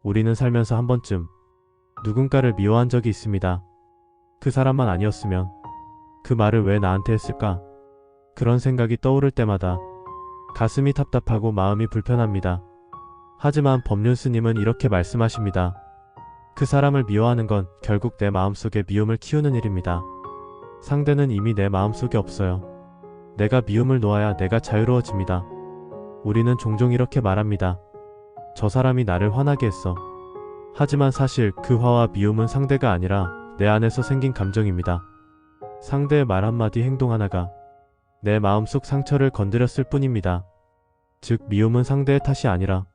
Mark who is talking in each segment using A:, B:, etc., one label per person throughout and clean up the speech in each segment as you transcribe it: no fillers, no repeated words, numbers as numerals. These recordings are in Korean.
A: 우리는 살면서 한 번쯤 누군가를 미워한 적이 있습니다. 그 사람만 아니었으면 그 말을 왜 나한테 했을까? 그런 생각이 떠오를 때마다 가슴이 답답하고 마음이 불편합니다. 하지만 법륜 스님은 이렇게 말씀하십니다. 그 사람을 미워하는 건 결국 내 마음속에 미움을 키우는 일입니다. 상대는 이미 내 마음속에 없어요. 내가 미움을 놓아야 내가 자유로워집니다. 우리는 종종 이렇게 말합니다. 저 사람이 나를 화나게 했어. 하지만 사실 그 화와 미움은 상대가 아니라 내 안에서 생긴 감정입니다. 상대의 말 한마디 행동 하나가 내 마음속 상처를 건드렸을 뿐입니다. 즉 미움은 상대의 탓이 아니라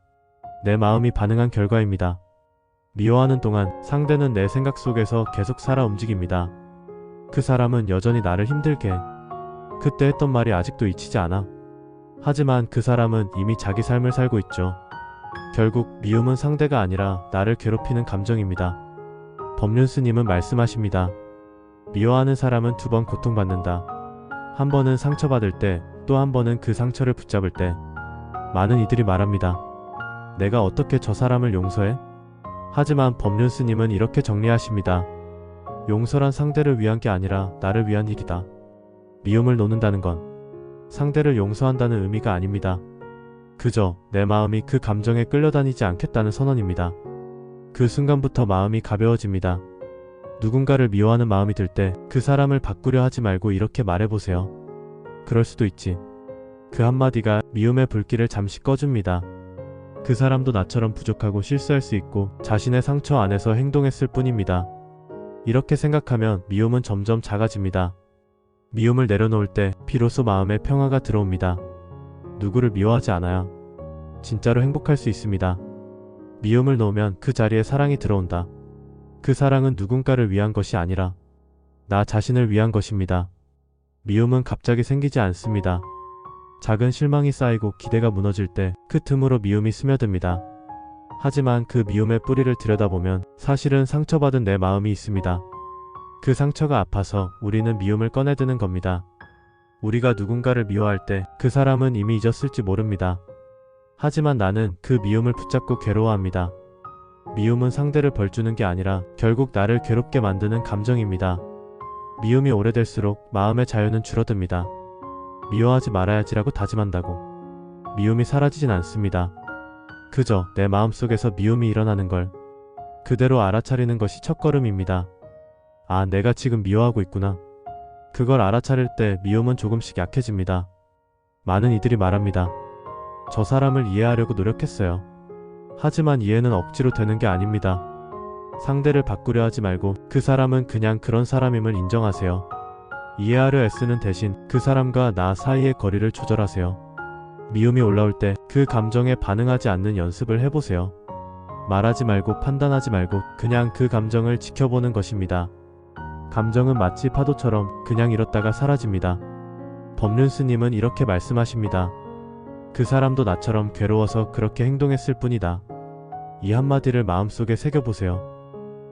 A: 내 마음이 반응한 결과입니다. 미워하는 동안 상대는 내 생각 속에서 계속 살아 움직입니다. 그 사람은 여전히 나를 힘들게 해. 그때 했던 말이 아직도 잊히지 않아. 하지만 그 사람은 이미 자기 삶을 살고 있죠. 결국 미움은 상대가 아니라 나를 괴롭히는 감정입니다. 법륜 스님은 말씀하십니다. 미워하는 사람은 두 번 고통받는다. 한 번은 상처받을 때, 또 한 번은 그 상처를 붙잡을 때. 많은 이들이 말합니다. 내가 어떻게 저 사람을 용서해? 하지만 법륜 스님은 이렇게 정리하십니다. 용서란 상대를 위한 게 아니라 나를 위한 일이다. 미움을 놓는다는 건 상대를 용서한다는 의미가 아닙니다. 그저 내 마음이 그 감정에 끌려다니지 않겠다는 선언입니다. 그 순간부터 마음이 가벼워집니다. 누군가를 미워하는 마음이 들 때 그 사람을 바꾸려 하지 말고 이렇게 말해보세요. 그럴 수도 있지. 그 한마디가 미움의 불길을 잠시 꺼줍니다. 그 사람도 나처럼 부족하고 실수할 수 있고 자신의 상처 안에서 행동했을 뿐입니다. 이렇게 생각하면 미움은 점점 작아집니다. 미움을 내려놓을 때 비로소 마음에 평화가 들어옵니다. 누구를 미워하지 않아야 진짜로 행복할 수 있습니다. 미움을 놓으면 그 자리에 사랑이 들어온다. 그 사랑은 누군가를 위한 것이 아니라 나 자신을 위한 것입니다. 미움은 갑자기 생기지 않습니다. 작은 실망이 쌓이고 기대가 무너질 때 그 틈으로 미움이 스며듭니다. 하지만 그 미움의 뿌리를 들여다보면 사실은 상처받은 내 마음이 있습니다. 그 상처가 아파서 우리는 미움을 꺼내드는 겁니다. 우리가 누군가를 미워할 때 그 사람은 이미 잊었을지 모릅니다. 하지만 나는 그 미움을 붙잡고 괴로워합니다. 미움은 상대를 벌주는 게 아니라 결국 나를 괴롭게 만드는 감정입니다. 미움이 오래될수록 마음의 자유는 줄어듭니다. 미워하지 말아야지라고 다짐한다고 미움이 사라지진 않습니다. 그저 내 마음속에서 미움이 일어나는 걸 그대로 알아차리는 것이 첫걸음입니다. 아, 내가 지금 미워하고 있구나. 그걸 알아차릴 때 미움은 조금씩 약해집니다. 많은 이들이 말합니다. 저 사람을 이해하려고 노력했어요. 하지만 이해는 억지로 되는 게 아닙니다. 상대를 바꾸려 하지 말고 그 사람은 그냥 그런 사람임을 인정하세요. 이해하려 애쓰는 대신 그 사람과 나 사이의 거리를 조절하세요. 미움이 올라올 때 그 감정에 반응하지 않는 연습을 해보세요. 말하지 말고 판단하지 말고 그냥 그 감정을 지켜보는 것입니다. 감정은 마치 파도처럼 그냥 일었다가 사라집니다. 법륜 스님은 이렇게 말씀하십니다. 그 사람도 나처럼 괴로워서 그렇게 행동했을 뿐이다. 이 한마디를 마음속에 새겨보세요.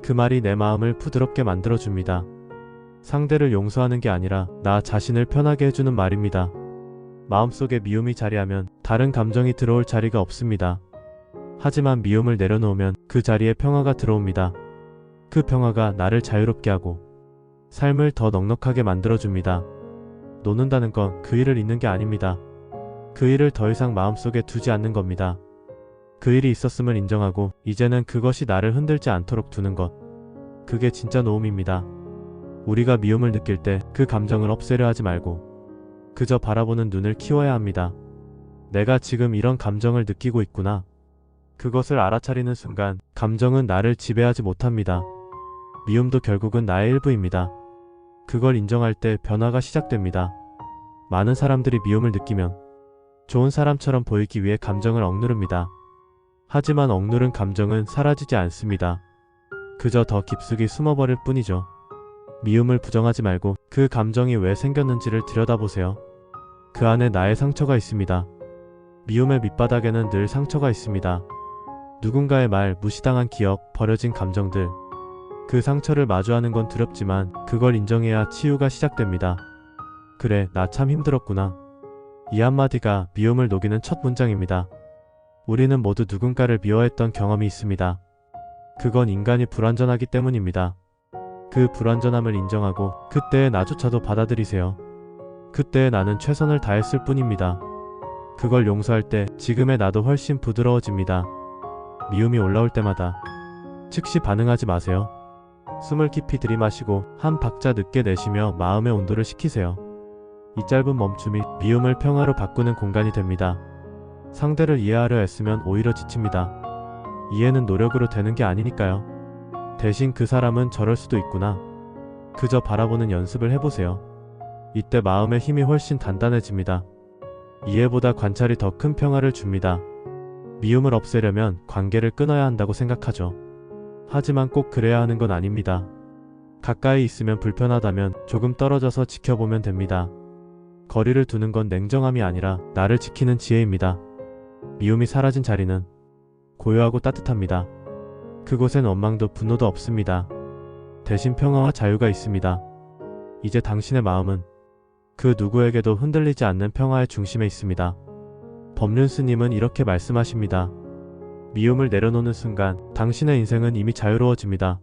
A: 그 말이 내 마음을 부드럽게 만들어줍니다. 상대를 용서하는 게 아니라 나 자신을 편하게 해주는 말입니다. 마음속에 미움이 자리하면 다른 감정이 들어올 자리가 없습니다. 하지만 미움을 내려놓으면 그 자리에 평화가 들어옵니다. 그 평화가 나를 자유롭게 하고 삶을 더 넉넉하게 만들어줍니다. 놓는다는 건 그 일을 잊는 게 아닙니다. 그 일을 더 이상 마음속에 두지 않는 겁니다. 그 일이 있었음을 인정하고 이제는 그것이 나를 흔들지 않도록 두는 것. 그게 진짜 노움입니다. 우리가 미움을 느낄 때 그 감정을 없애려 하지 말고 그저 바라보는 눈을 키워야 합니다. 내가 지금 이런 감정을 느끼고 있구나. 그것을 알아차리는 순간 감정은 나를 지배하지 못합니다. 미움도 결국은 나의 일부입니다. 그걸 인정할 때 변화가 시작됩니다. 많은 사람들이 미움을 느끼면 좋은 사람처럼 보이기 위해 감정을 억누릅니다. 하지만 억누른 감정은 사라지지 않습니다. 그저 더 깊숙이 숨어버릴 뿐이죠. 미움을 부정하지 말고 그 감정이 왜 생겼는지를 들여다보세요. 그 안에 나의 상처가 있습니다. 미움의 밑바닥에는 늘 상처가 있습니다. 누군가의 말, 무시당한 기억, 버려진 감정들. 그 상처를 마주하는 건 두렵지만 그걸 인정해야 치유가 시작됩니다. 그래, 나 참 힘들었구나. 이 한마디가 미움을 녹이는 첫 문장입니다. 우리는 모두 누군가를 미워했던 경험이 있습니다. 그건 인간이 불완전하기 때문입니다. 그 불완전함을 인정하고 그때의 나조차도 받아들이세요. 그때의 나는 최선을 다했을 뿐입니다. 그걸 용서할 때 지금의 나도 훨씬 부드러워집니다. 미움이 올라올 때마다 즉시 반응하지 마세요. 숨을 깊이 들이마시고 한 박자 늦게 내쉬며 마음의 온도를 식히세요. 이 짧은 멈춤이 미움을 평화로 바꾸는 공간이 됩니다. 상대를 이해하려 애쓰면 오히려 지칩니다. 이해는 노력으로 되는 게 아니니까요. 대신 그 사람은 저럴 수도 있구나. 그저 바라보는 연습을 해보세요. 이때 마음의 힘이 훨씬 단단해집니다. 이해보다 관찰이 더 큰 평화를 줍니다. 미움을 없애려면 관계를 끊어야 한다고 생각하죠. 하지만 꼭 그래야 하는 건 아닙니다. 가까이 있으면 불편하다면 조금 떨어져서 지켜보면 됩니다. 거리를 두는 건 냉정함이 아니라 나를 지키는 지혜입니다. 미움이 사라진 자리는 고요하고 따뜻합니다. 그곳엔 원망도 분노도 없습니다. 대신 평화와 자유가 있습니다. 이제 당신의 마음은 그 누구에게도 흔들리지 않는 평화의 중심에 있습니다. 법륜 스님은 이렇게 말씀하십니다. 미움을 내려놓는 순간 당신의 인생은 이미 자유로워집니다.